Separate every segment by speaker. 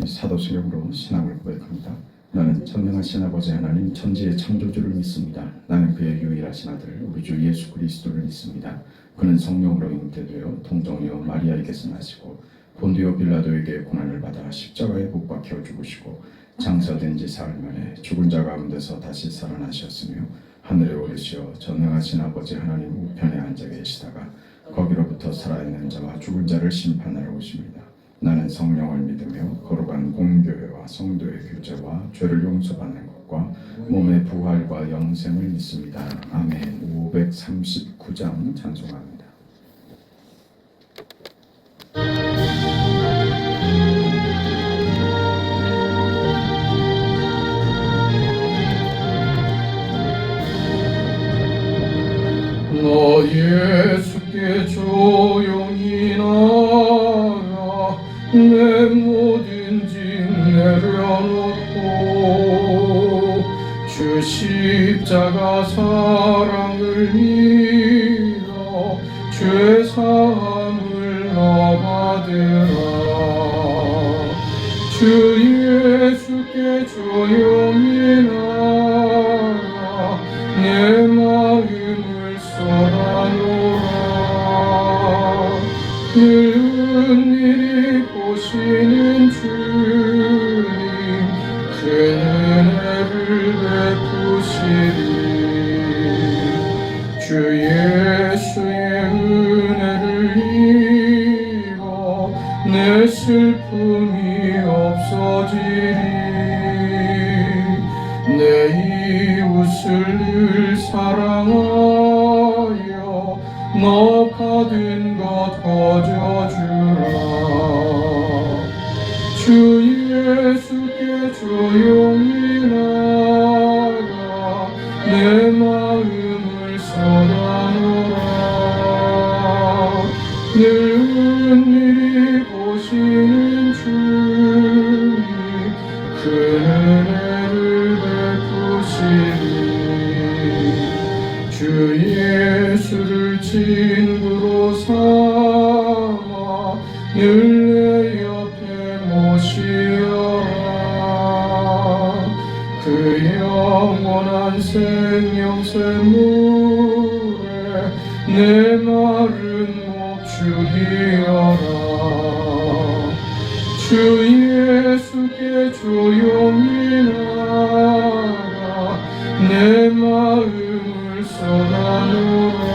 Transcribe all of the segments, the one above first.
Speaker 1: 사도수경으로 신앙을 고백합니다. 나는 전능하신 아버지 하나님 천지의 창조주를 믿습니다. 나는 그의 유일하신 아들 우리 주 예수 그리스도를 믿습니다. 그는 성령으로 잉태되어 동정녀 마리아에게서 나시고 본디오 빌라도에게 고난을 받아 십자가에 못 박혀 죽으시고 장사된 지 사흘 만에 죽은 자 가운데서 다시 살아나셨으며 하늘에 오르시어 전능하신 아버지 하나님 우편에 앉아 계시다가 거기로부터 살아있는 자와 죽은 자를 심판하러 오십니다. 나는 성령을 믿으며 거룩한 공교회와 성도의 교제와 죄를 용서받는 것과 몸의 부활과 영생을 믿습니다. 아멘. 539장 찬송합니다. 너 예수께 조용히 나가 내 모든 짐 내려놓고 주 십자가 사랑을 믿어 죄사함을 너 받으라. 주 예수께 조용히 나가 내 마음을 쏟아놓으라. 은일이 보시는 주님 그 은혜를 베푸시리. 주 예수의 은혜를 입어 내 슬픔이 없어지리. 내 이웃을 늘 사랑하여 너 받은 것 거저주라. 주 예수께 조용히 나가 내 마음을 쏟아놓으라. 늘 은밀히 보시는 주님 그 은혜를 베푸시리. 주 예수를 친구로 삼아 늘 내 옆에 모시어라. 그 영원한 생명샘물에 내 마른 목 죽이어라. 주 예수께 조용히 나가 내 마음을 쏟아놓으라.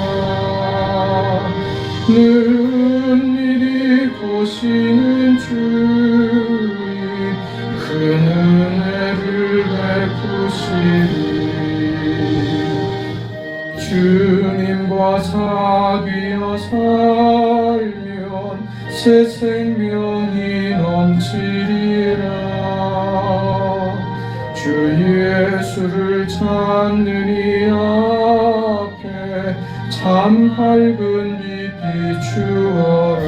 Speaker 1: 늘 은밀히 보시는 주님 그 은혜를 베푸시리. 주님과 사귀어 살면 새 생명이 넘치리라. 주 예수를 찾는 이 앞에 참 밝은 빛 비추어라.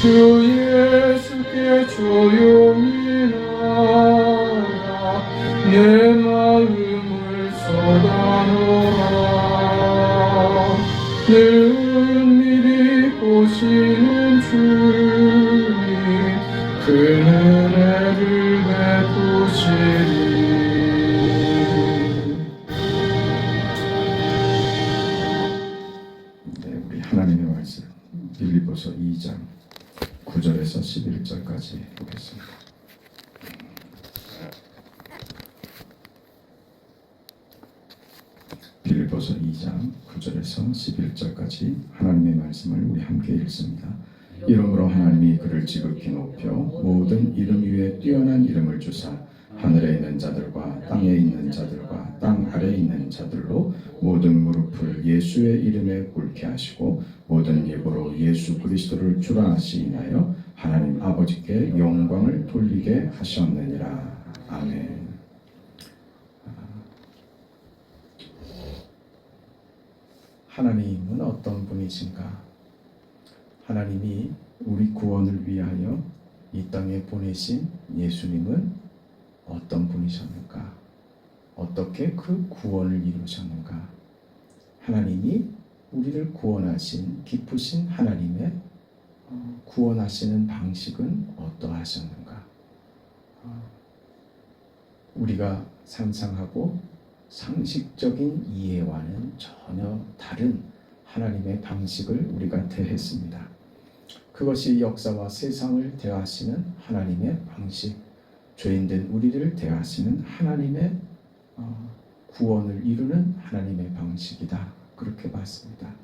Speaker 1: 주 예수께 조용히 나가 내 마음을 쏟아놓으라. 늘 은밀히 보시는 주님 그 은혜를 베푸시리. 네, 우리 하나님의 말씀 빌립보서 2장 9절에서 11절까지 보겠습니다. 빌립보서 2장 9절에서 11절까지 하나님의 말씀을 우리 함께 읽습니다. 이러므로 하나님이 그를 지극히 높여 모든 이름 위에 뛰어난 이름을 주사 하늘에 있는 자들과 땅에 있는 자들과 땅 아래에 있는 자들로 모든 무릎을 예수의 이름에 꿇게 하시고 모든 입으로 예수 그리스도를 주라 시인하여 하나님 아버지께 영광을 돌리게 하셨느니라. 아멘. 하나님은 어떤 분이신가? 하나님이 우리 구원을 위하여 이 땅에 보내신 예수님은 어떤 분이셨는가? 어떻게 그 구원을 이루셨는가? 하나님이 우리를 구원하신 기쁘신 하나님의 구원하시는 방식은 어떠한 우리가 상상하고 상식적인 이해와는 전혀 다른 하나님의 방식을 우리가 대했습니다. 그것이 역사와 세상을 대하시는 하나님의 방식, 죄인된 우리들을 대하시는 하나님의 구원을 이루는 하나님의 방식이다. 그렇게 봤습니다.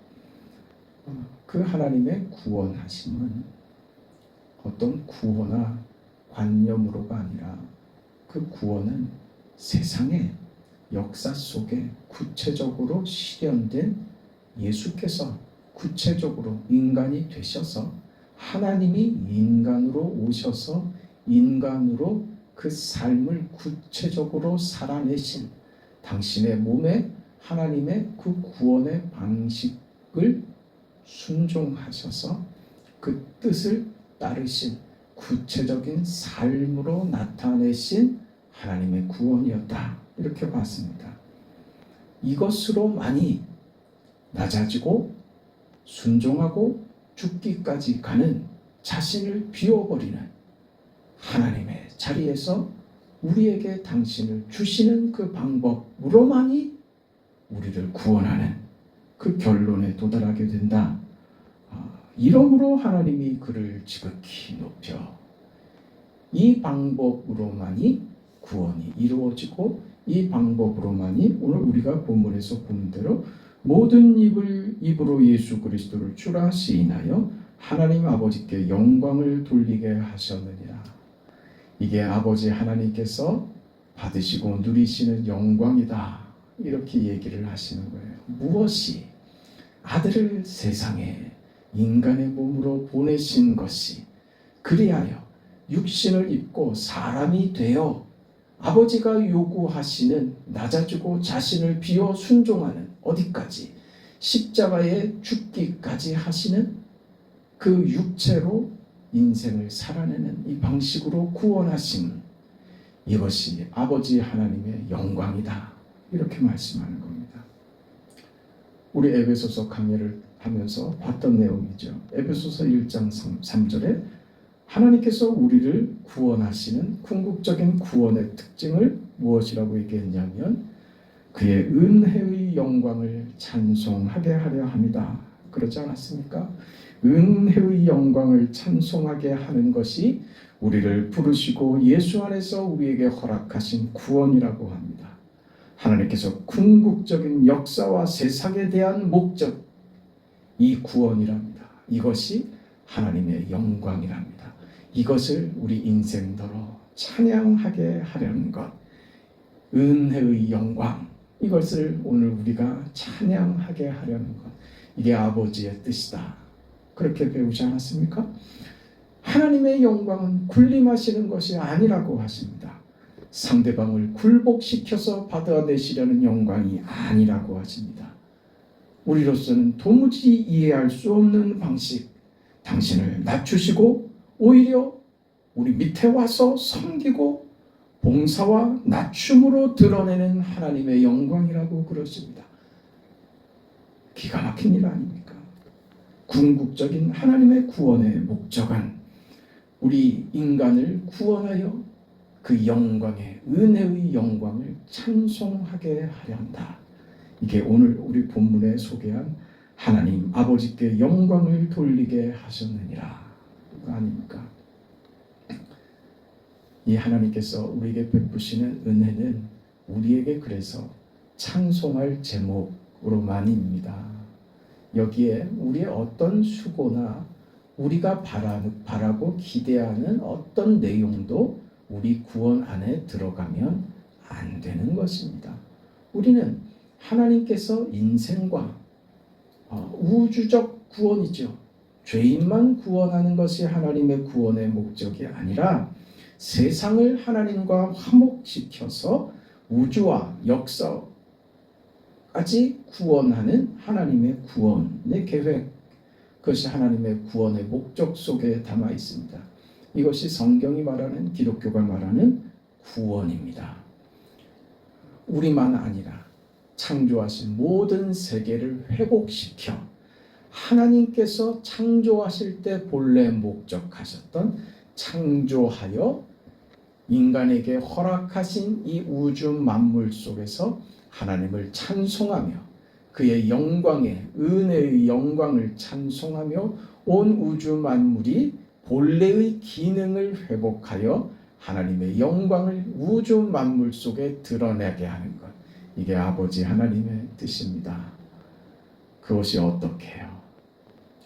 Speaker 1: 그 하나님의 구원하심은 어떤 구호나 관념으로가 아니라 그 구원은 세상의 역사 속에 구체적으로 실현된 예수께서 구체적으로 인간이 되셔서 하나님이 인간으로 오셔서 인간으로 그 삶을 구체적으로 살아내신 당신의 몸에 하나님의 그 구원의 방식을 순종하셔서 그 뜻을 따르신 구체적인 삶으로 나타내신 하나님의 구원이었다. 이렇게 봤습니다. 이것으로만이 낮아지고 순종하고 죽기까지 가는 자신을 비워버리는 하나님의 자리에서 우리에게 당신을 주시는 그 방법으로만이 우리를 구원하는 그 결론에 도달하게 된다. 이러므로 하나님이 그를 지극히 높여 이 방법으로만이 구원이 이루어지고 이 방법으로만이 오늘 우리가 본문에서 본 대로 모든 입으로 예수 그리스도를 주라 시인하여 하나님 아버지께 영광을 돌리게 하셨느니라. 이게 아버지 하나님께서 받으시고 누리시는 영광이다. 이렇게 얘기를 하시는 거예요. 무엇이 아들을 세상에 인간의 몸으로 보내신 것이 그리하여 육신을 입고 사람이 되어 아버지가 요구하시는 낮아지고 자신을 비워 순종하는 어디까지 십자가에 죽기까지 하시는 그 육체로 인생을 살아내는 이 방식으로 구원하심, 이것이 아버지 하나님의 영광이다. 이렇게 말씀하는 겁니다. 우리 에베소서 강의를 하면서 봤던 내용이죠. 에베소서 1장 3절에 하나님께서 우리를 구원하시는 궁극적인 구원의 특징을 무엇이라고 얘기했냐면 그의 은혜의 영광을 찬송하게 하려 합니다. 그렇지 않았습니까? 은혜의 영광을 찬송하게 하는 것이 우리를 부르시고 예수 안에서 우리에게 허락하신 구원이라고 합니다. 하나님께서 궁극적인 역사와 세상에 대한 목적, 이 구원이랍니다. 이것이 하나님의 영광이랍니다. 이것을 우리 인생더러 찬양하게 하려는 것, 은혜의 영광, 이것을 오늘 우리가 찬양하게 하려는 것, 이게 아버지의 뜻이다. 그렇게 배우지 않았습니까? 하나님의 영광은 군림하시는 것이 아니라고 하십니다. 상대방을 굴복시켜서 받아내시려는 영광이 아니라고 하십니다. 우리로서는 도무지 이해할 수 없는 방식, 당신을 낮추시고 오히려 우리 밑에 와서 섬기고 봉사와 낮춤으로 드러내는 하나님의 영광이라고 그러십니다. 기가 막힌 일 아닙니까? 궁극적인 하나님의 구원의 목적은 우리 인간을 구원하여 그 영광의 은혜의 영광을 찬송하게 하려 한다. 이게 오늘 우리 본문에 소개한 하나님 아버지께 영광을 돌리게 하셨느니라. 이거 아닙니까? 이 하나님께서 우리에게 베푸시는 은혜는 우리에게 그래서 찬송할 제목으로만입니다. 여기에 우리의 어떤 수고나 우리가 바라고 기대하는 어떤 내용도 우리 구원 안에 들어가면 안 되는 것입니다. 우리는 하나님께서 인생과 우주적 구원이죠. 죄인만 구원하는 것이 하나님의 구원의 목적이 아니라 세상을 하나님과 화목시켜서 우주와 역사까지 구원하는 하나님의 구원의 계획, 그것이 하나님의 구원의 목적 속에 담아 있습니다. 이것이 성경이 말하는, 기독교가 말하는 구원입니다. 우리만 아니라 창조하신 모든 세계를 회복시켜 하나님께서 창조하실 때 본래 목적하셨던 창조하여
Speaker 2: 인간에게 허락하신 이 우주 만물 속에서 하나님을 찬송하며 그의 영광에 은혜의 영광을 찬송하며 온 우주 만물이 본래의 기능을 회복하여 하나님의 영광을 우주 만물 속에 드러내게 하는 것, 이게 아버지 하나님의 뜻입니다. 그것이 어떻게 해요?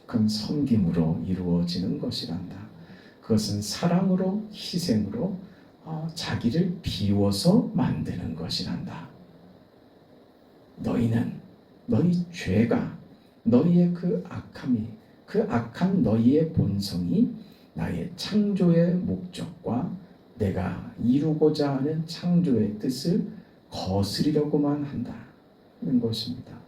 Speaker 2: 그건 섬김으로 이루어지는 것이란다. 그것은 사랑으로, 희생으로 자기를 비워서 만드는 것이란다. 너희는 너희 죄가, 너희의 그 악함이, 그 악한 너희의 본성이 나의 창조의 목적과 내가 이루고자 하는 창조의 뜻을 거스리려고만 한다는 것입니다.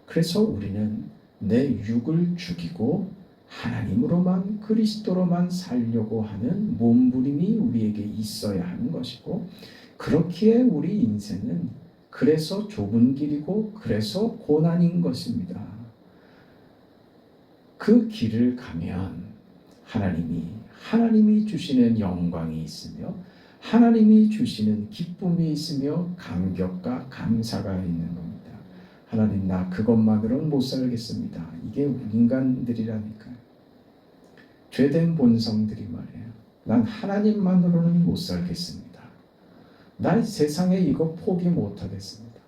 Speaker 2: 그래서 우리는 내 육을 죽이고 하나님으로만, 그리스도로만 살려고 하는 몸부림이 우리에게 있어야 하는 것이고, 그렇기에 우리 인생은 그래서 좁은 길이고 그래서 고난인 것입니다. 그 길을 가면 하나님이 주시는 영광이 있으며 하나님이 주시는 기쁨이 있으며 감격과 감사가 있는 겁니다. 하나님, 나 그것만으로는 못 살겠습니다. 이게 인간들이라니까요. 죄된 본성들이 말이에요. 난 하나님만으로는 못 살겠습니다. 난 세상에 이거 포기 못 하겠습니다.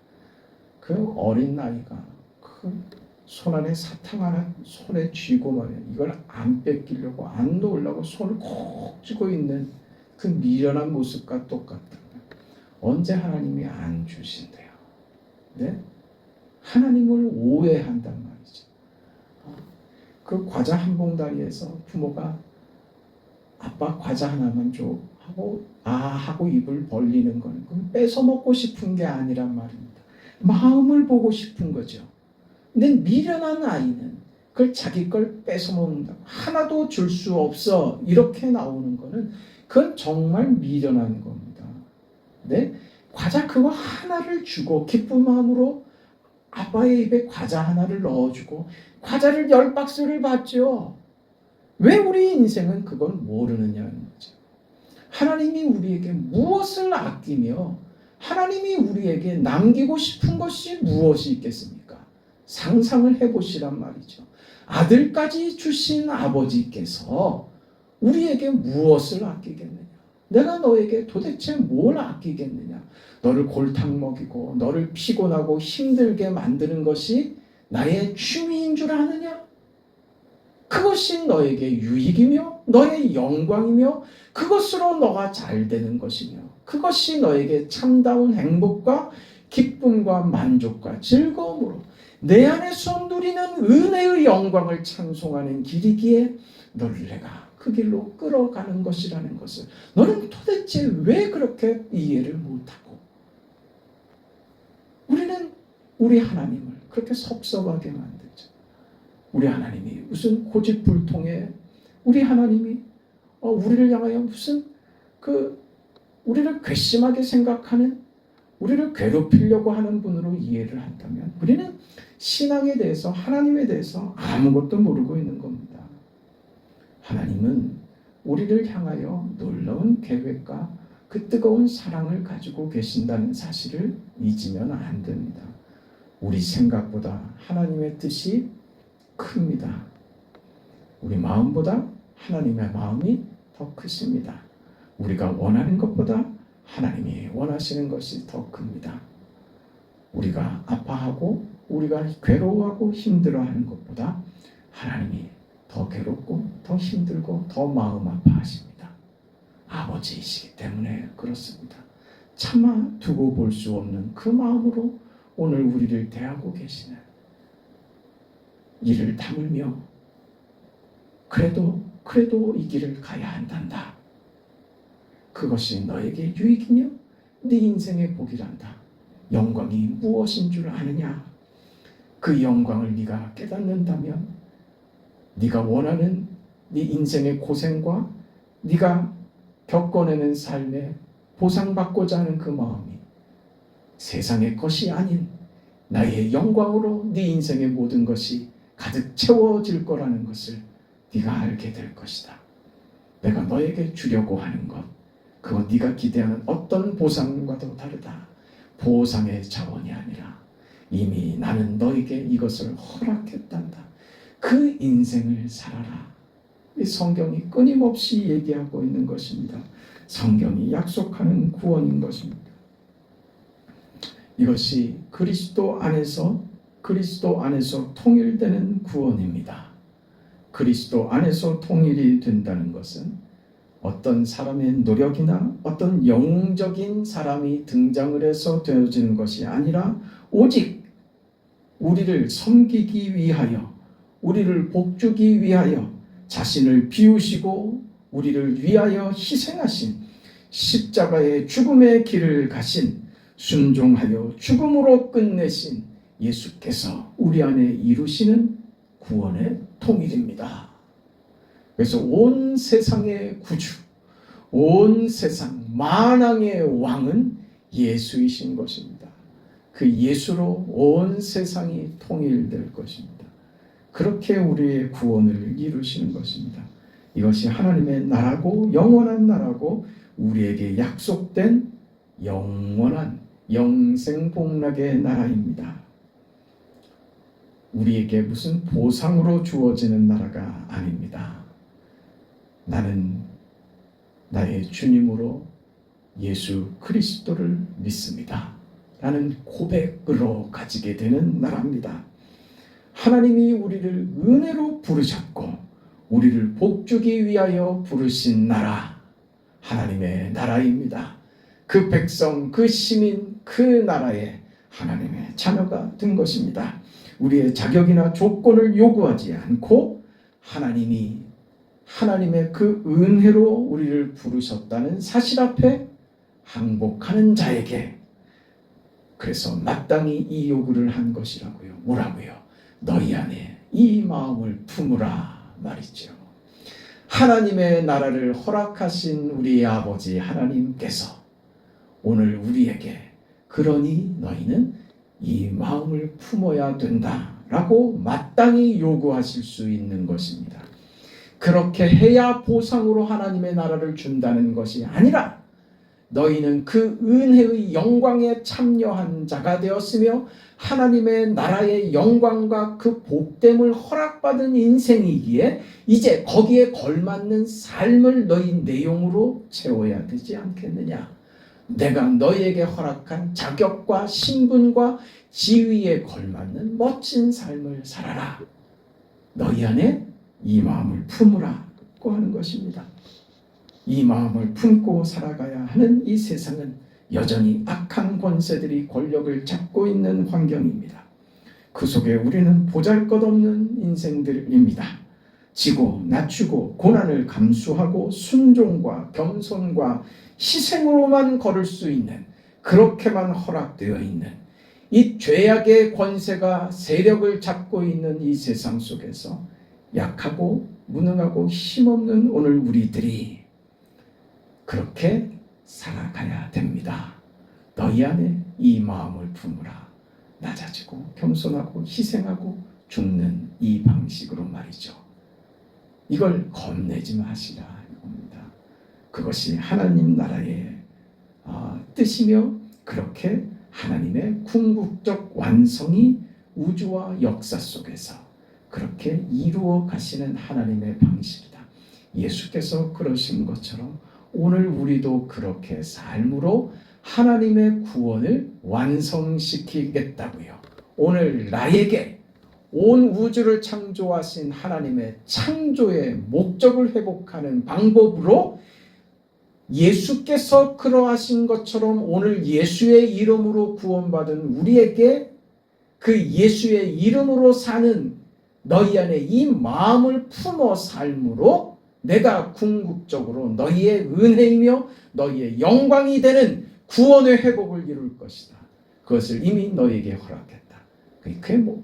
Speaker 2: 그 어린 나이가 그 손 안에 사탕 하나 손에 쥐고 말이에요. 이걸 안 뺏기려고, 안 놓으려고 손을 콕 쥐고 있는 그 미련한 모습과 똑같다. 언제 하나님이 안 주신대요? 네? 하나님을 오해한단 말이죠. 그 과자 한 봉다리에서 부모가 아빠 과자 하나만 줘 하고 입을 벌리는 건 그건 뺏어 먹고 싶은 게 아니란 말입니다. 마음을 보고 싶은 거죠. 근데 미련한 아이는 그걸 자기 걸 뺏어 먹는다. 하나도 줄 수 없어. 이렇게 나오는 거는 그건 정말 미련한 겁니다. 네? 과자 그거 하나를 주고 기쁜 마음으로 아빠의 입에 과자 하나를 넣어주고 과자를 10박스를 받죠. 왜 우리 인생은 그걸 모르느냐는 거죠. 하나님이 우리에게 무엇을 아끼며 하나님이 우리에게 남기고 싶은 것이 무엇이 있겠습니까? 상상을 해보시란 말이죠. 아들까지 주신 아버지께서 우리에게 무엇을 아끼겠느냐? 내가 너에게 도대체 뭘 아끼겠느냐? 너를 골탕 먹이고 너를 피곤하고 힘들게 만드는 것이 나의 취미인 줄 아느냐? 그것이 너에게 유익이며 너의 영광이며 그것으로 너가 잘 되는 것이며 그것이 너에게 참다운 행복과 기쁨과 만족과 즐거움으로 내 안에서 누리는 은혜의 영광을 찬송하는 길이기에 너를 내가 그 길로 끌어가는 것이라는 것을 너는 도대체 왜 그렇게 이해를 못하고 우리는 우리 하나님을 그렇게 섭섭하게 만들죠. 우리 하나님이 무슨 고집불통에 우리 하나님이 우리를 향하여 무슨 우리를 괘씸하게 생각하는 우리를 괴롭히려고 하는 분으로 이해를 한다면 우리는 신앙에 대해서 하나님에 대해서 아무것도 모르고 있는 겁니다. 하나님은 우리를 향하여 놀라운 계획과 그 뜨거운 사랑을 가지고 계신다는 사실을 잊으면 안 됩니다. 우리 생각보다 하나님의 뜻이 큽니다. 우리 마음보다 하나님의 마음이 더 크십니다. 우리가 원하는 것보다 하나님이 원하시는 것이 더 큽니다. 우리가 아파하고 우리가 괴로워하고 힘들어하는 것보다 하나님이 더 괴롭고 더 힘들고 더 마음 아파하십니다. 아버지이시기 때문에 그렇습니다. 차마 두고 볼 수 없는 그 마음으로 오늘 우리를 대하고 계시는 이를 담으며 그래도 이 길을 가야 한단다. 그것이 너에게 유익이며 네 인생의 복이란다. 영광이 무엇인 줄 아느냐? 그 영광을 네가 깨닫는다면 네가 원하는 네 인생의 고생과 네가 겪어내는 삶에 보상받고자 하는 그 마음이 세상의 것이 아닌 나의 영광으로 네 인생의 모든 것이 가득 채워질 거라는 것을 네가 알게 될 것이다. 내가 너에게 주려고 하는 것, 그건 네가 기대하는 어떤 보상과도 다르다. 보상의 자원이 아니라 이미 나는 너에게 이것을 허락했단다. 그 인생을 살아라. 이 성경이 끊임없이 얘기하고 있는 것입니다. 성경이 약속하는 구원인 것입니다. 이것이 그리스도 안에서 통일되는 구원입니다. 그리스도 안에서 통일이 된다는 것은 어떤 사람의 노력이나 어떤 영웅적인 사람이 등장을 해서 되어지는 것이 아니라 오직 우리를 섬기기 위하여, 우리를 복주기 위하여 자신을 비우시고 우리를 위하여 희생하신, 십자가의 죽음의 길을 가신, 순종하여 죽음으로 끝내신 예수께서 우리 안에 이루시는 구원의 통일입니다. 그래서 온 세상의 구주, 온 세상 만왕의 왕은 예수이신 것입니다. 그 예수로 온 세상이 통일될 것입니다. 그렇게 우리의 구원을 이루시는 것입니다. 이것이 하나님의 나라고 영원한 나라고 우리에게 약속된 영원한 영생복락의 나라입니다. 우리에게 무슨 보상으로 주어지는 나라가 아닙니다. 나는 나의 주님으로 예수 그리스도를 믿습니다. 라는 고백으로 가지게 되는 나라입니다. 하나님이 우리를 은혜로 부르셨고 우리를 복주기 위하여 부르신 나라, 하나님의 나라입니다. 그 백성, 그 시민, 그 나라에 하나님의 자녀가 된 것입니다. 우리의 자격이나 조건을 요구하지 않고 하나님의 그 은혜로 우리를 부르셨다는 사실 앞에 항복하는 자에게, 그래서 마땅히 이 요구를 한 것이라고요. 뭐라고요? 너희 안에 이 마음을 품으라 말이죠. 하나님의 나라를 허락하신 우리 아버지 하나님께서 오늘 우리에게 그러니 너희는 이 마음을 품어야 된다라고 마땅히 요구하실 수 있는 것입니다. 그렇게 해야 보상으로 하나님의 나라를 준다는 것이 아니라 너희는 그 은혜의 영광에 참여한 자가 되었으며 하나님의 나라의 영광과 그 복됨을 허락받은 인생이기에 이제 거기에 걸맞는 삶을 너희 내용으로 채워야 되지 않겠느냐. 내가 너희에게 허락한 자격과 신분과 지위에 걸맞는 멋진 삶을 살아라. 너희 안에 이 마음을 품으라고 하는 것입니다. 이 마음을 품고 살아가야 하는 이 세상은 여전히 악한 권세들이 권력을 잡고 있는 환경입니다. 그 속에 우리는 보잘것없는 인생들입니다. 지고 낮추고 고난을 감수하고 순종과 겸손과 희생으로만 걸을 수 있는, 그렇게만 허락되어 있는 이 죄악의 권세가 세력을 잡고 있는 이 세상 속에서 약하고 무능하고 힘없는 오늘 우리들이 그렇게 살아가야 됩니다. 너희 안에 이 마음을 품으라. 낮아지고 겸손하고 희생하고 죽는 이 방식으로 말이죠. 이걸 겁내지 마시라 이겁니다. 그것이 하나님 나라의 뜻이며 그렇게 하나님의 궁극적 완성이 우주와 역사 속에서 그렇게 이루어 가시는 하나님의 방식이다. 예수께서 그러신 것처럼 오늘 우리도 그렇게 삶으로 하나님의 구원을 완성시키겠다고요. 오늘 나에게 온 우주를 창조하신 하나님의 창조의 목적을 회복하는 방법으로 예수께서 그러하신 것처럼 오늘 예수의 이름으로 구원받은 우리에게 그 예수의 이름으로 사는 너희 안에 이 마음을 품어 삶으로 내가 궁극적으로 너희의 은혜이며 너희의 영광이 되는 구원의 회복을 이룰 것이다. 그것을 이미 너희에게 허락했다.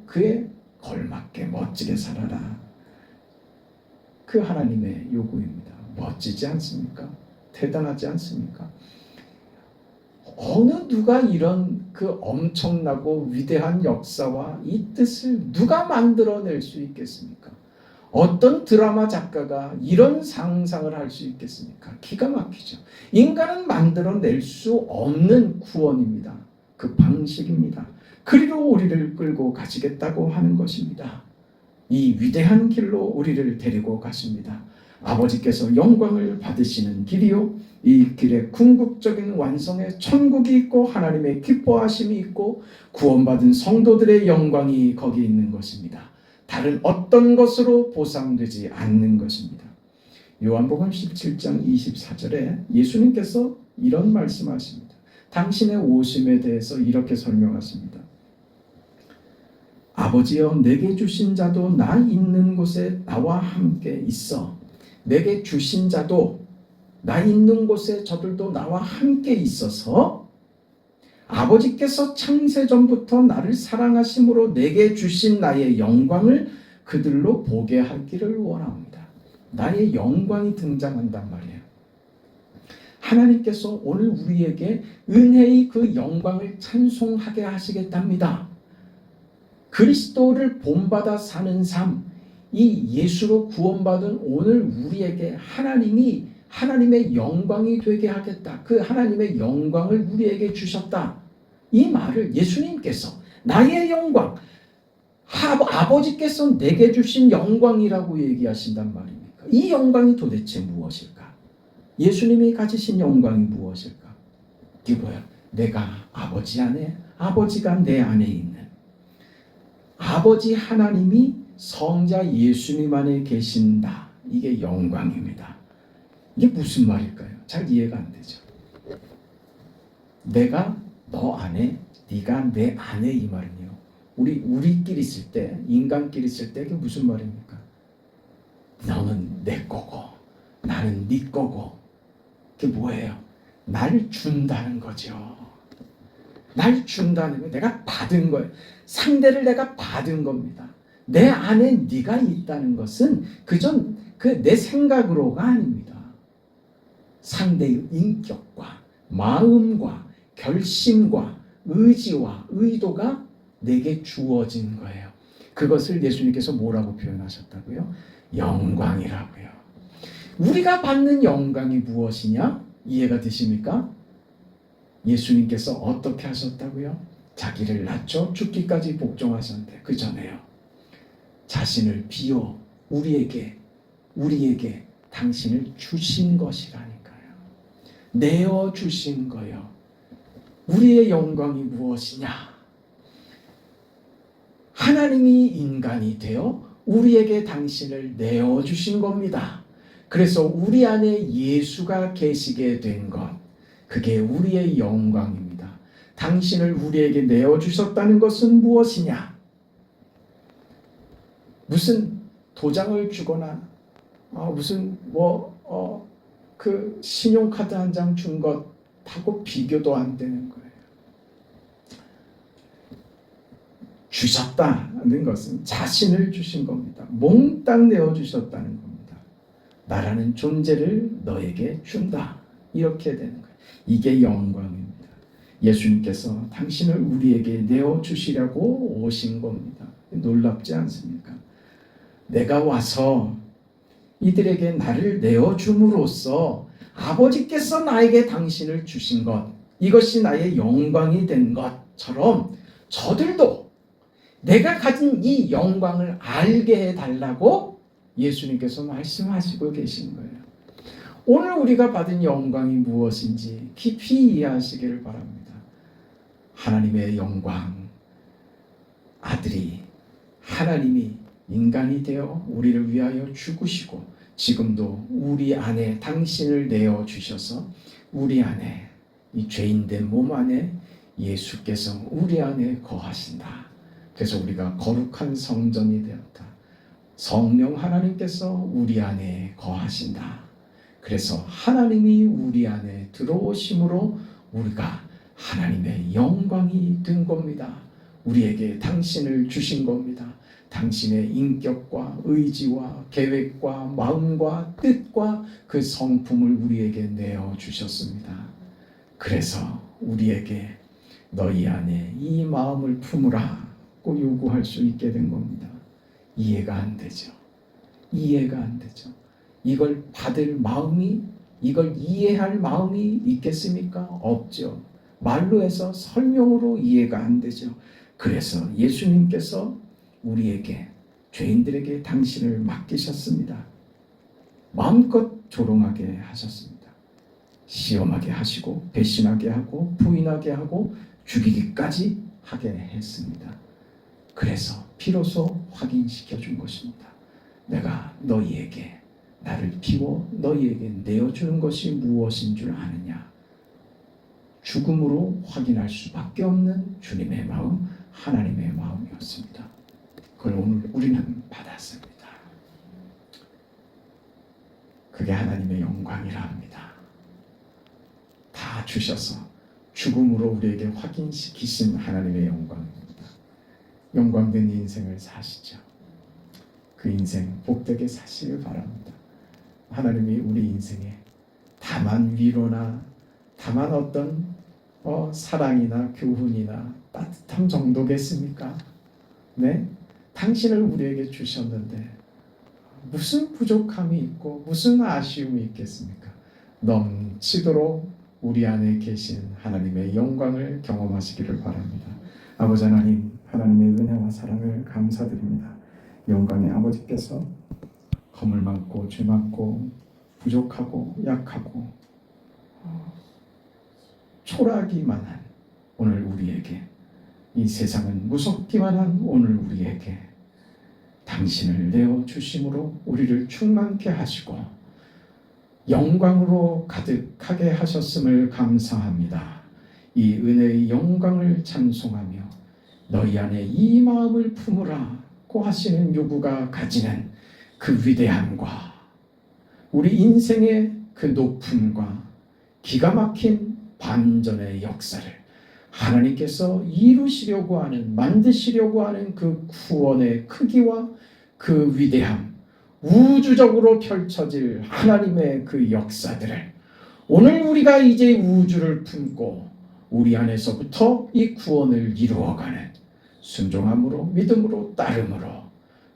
Speaker 2: 그에 걸맞게 멋지게 살아라. 그 하나님의 요구입니다. 멋지지 않습니까? 대단하지 않습니까? 어느 누가 이런 그 엄청나고 위대한 역사와 이 뜻을 누가 만들어낼 수 있겠습니까? 어떤 드라마 작가가 이런 상상을 할 수 있겠습니까? 기가 막히죠. 인간은 만들어낼 수 없는 구원입니다. 그 방식입니다. 그리로 우리를 끌고 가시겠다고 하는 것입니다. 이 위대한 길로 우리를 데리고 가십니다. 아버지께서 영광을 받으시는 길이요, 이 길에 궁극적인 완성의 천국이 있고 하나님의 기뻐하심이 있고 구원받은 성도들의 영광이 거기 있는 것입니다. 다른 어떤 것으로 보상되지 않는 것입니다. 요한복음 17장 24절에 예수님께서 이런 말씀하십니다. 당신의 오심에 대해서 이렇게 설명하십니다. 아버지여, 내게 주신 자도 나 있는 곳에 나와 함께 있어. 내게 주신 자도 나 있는 곳에 저들도 나와 함께 있어서 아버지께서 창세전부터 나를 사랑하심으로 내게 주신 나의 영광을 그들로 보게 하기를 원합니다. 나의 영광이 등장한단 말이에요. 하나님께서 오늘 우리에게 은혜의 그 영광을 찬송하게 하시겠답니다. 그리스도를 본받아 사는 삶, 이 예수로 구원받은 오늘 우리에게 하나님의 영광이 되게 하겠다. 그 하나님의 영광을 우리에게 주셨다. 이 말을 예수님께서 나의 영광, 아버지께서 내게 주신 영광이라고 얘기하신단 말입니까? 이 영광이 도대체 무엇일까? 예수님이 가지신 영광이 무엇일까? 이게 뭐야? 내가 아버지 안에, 아버지가 내 안에 있는 아버지 하나님이 성자 예수님 안에 계신다. 이게 영광입니다. 이게 무슨 말일까요? 잘 이해가 안 되죠. 내가 너 안에, 네가 내 안에, 이 말은요. 우리끼리 있을 때, 인간끼리 있을 때 이게 무슨 말입니까? 너는 내 거고, 나는 네 거고. 그게 뭐예요? 날 준다는 거죠. 날 준다는 거, 내가 받은 거예요. 상대를 내가 받은 겁니다. 내 안에 네가 있다는 것은 그저 내 생각으로가 아닙니다. 상대의 인격과 마음과 결심과 의지와 의도가 내게 주어진 거예요. 그것을 예수님께서 뭐라고 표현하셨다고요? 영광이라고요. 우리가 받는 영광이 무엇이냐? 이해가 되십니까? 예수님께서 어떻게 하셨다고요? 자기를 낮춰 죽기까지 복종하셨는데 그 전에요. 자신을 비워 우리에게 당신을 주신 것이라니까요. 내어 주신 거요. 우리의 영광이 무엇이냐? 하나님이 인간이 되어 우리에게 당신을 내어 주신 겁니다. 그래서 우리 안에 예수가 계시게 된 것, 그게 우리의 영광입니다. 당신을 우리에게 내어 주셨다는 것은 무엇이냐? 무슨 도장을 주거나 무슨 그 신용카드 한 장 준 것하고 비교도 안 되는 거예요. 주셨다는 것은 자신을 주신 겁니다. 몽땅 내어주셨다는 겁니다. 나라는 존재를 너에게 준다. 이렇게 되는 거예요. 이게 영광입니다. 예수님께서 당신을 우리에게 내어주시려고 오신 겁니다. 놀랍지 않습니까? 내가 와서 이들에게 나를 내어줌으로써 아버지께서 나에게 당신을 주신 것, 이것이 나의 영광이 된 것처럼 저들도 내가 가진 이 영광을 알게 해달라고 예수님께서 말씀하시고 계신 거예요. 오늘 우리가 받은 영광이 무엇인지 깊이 이해하시기를 바랍니다. 하나님의 영광, 아들이 하나님이 인간이 되어 우리를 위하여 죽으시고 지금도 우리 안에 당신을 내어주셔서 우리 안에 이 죄인된 몸 안에 예수께서 우리 안에 거하신다. 그래서 우리가 거룩한 성전이 되었다. 성령 하나님께서 우리 안에 거하신다. 그래서 하나님이 우리 안에 들어오심으로 우리가 하나님의 영광이 된 겁니다. 우리에게 당신을 주신 겁니다. 당신의 인격과 의지와 계획과 마음과 뜻과 그 성품을 우리에게 내어주셨습니다. 그래서 우리에게 너희 안에 이 마음을 품으라고 요구할 수 있게 된 겁니다. 이해가 안 되죠. 이해가 안 되죠. 이걸 받을 마음이, 이걸 이해할 마음이 있겠습니까? 없죠. 말로 해서 설명으로 이해가 안 되죠. 그래서 예수님께서 우리에게, 죄인들에게 당신을 맡기셨습니다. 마음껏 조롱하게 하셨습니다. 시험하게 하시고 배신하게 하고 부인하게 하고 죽이기까지 하게 했습니다. 그래서 비로소 확인시켜 준 것입니다. 내가 너희에게, 나를 비워 너희에게 내어주는 것이 무엇인 줄 아느냐. 죽음으로 확인할 수밖에 없는 주님의 마음, 하나님의 마음이었습니다. 그걸 오늘 우리는 받았습니다. 그게 하나님의 영광이라 합니다. 다 주셔서 죽음으로 우리에게 확인시키신 하나님의 영광입니다. 영광된 인생을 사시죠. 그 인생 복되게 사시길 바랍니다. 하나님이 우리 인생에 다만 위로나 다만 어떤 사랑이나 교훈이나 따뜻함 정도겠습니까? 네? 당신을 우리에게 주셨는데 무슨 부족함이 있고 무슨 아쉬움이 있겠습니까? 넘치도록 우리 안에 계신 하나님의 영광을 경험하시기를 바랍니다. 아버지 하나님, 하나님의 은혜와 사랑을 감사드립니다. 영광의 아버지께서 검을 많고 죄 많고 부족하고 약하고 초라하기만 한 오늘 우리에게, 이 세상은 무섭기만 한 오늘 우리에게 당신을 내어주심으로 우리를 충만케 하시고 영광으로 가득하게 하셨음을 감사합니다. 이 은혜의 영광을 찬송하며 너희 안에 이 마음을 품으라고 하시는 요구가 가지는 그 위대함과 우리 인생의 그 높음과 기가 막힌 반전의 역사를 하나님께서 이루시려고 하는, 만드시려고 하는 그 구원의 크기와 그 위대함, 우주적으로 펼쳐질 하나님의 그 역사들을 오늘 우리가 이제 우주를 품고 우리 안에서부터 이 구원을 이루어가는 순종함으로, 믿음으로, 따름으로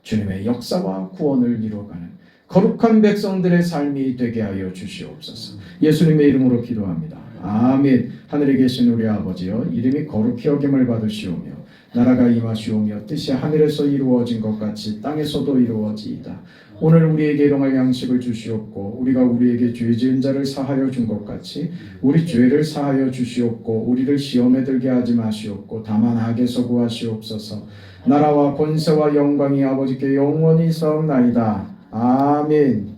Speaker 2: 주님의 역사와 구원을 이루어가는 거룩한 백성들의 삶이 되게 하여 주시옵소서. 예수님의 이름으로 기도합니다. 아멘. 하늘에 계신 우리 아버지여, 이름이 거룩히 여김을 받으시오며 나라가 임하시오며 뜻이 하늘에서 이루어진 것 같이 땅에서도 이루어지이다. 오늘 우리에게 일용할 양식을 주시옵고 우리가 우리에게 죄 지은 자를 사하여 준 것 같이 우리 죄를 사하여 주시옵고 우리를 시험에 들게 하지 마시옵고 다만 악에서 구하시옵소서. 나라와 권세와 영광이 아버지께 영원히 있사옵나이다. 아멘.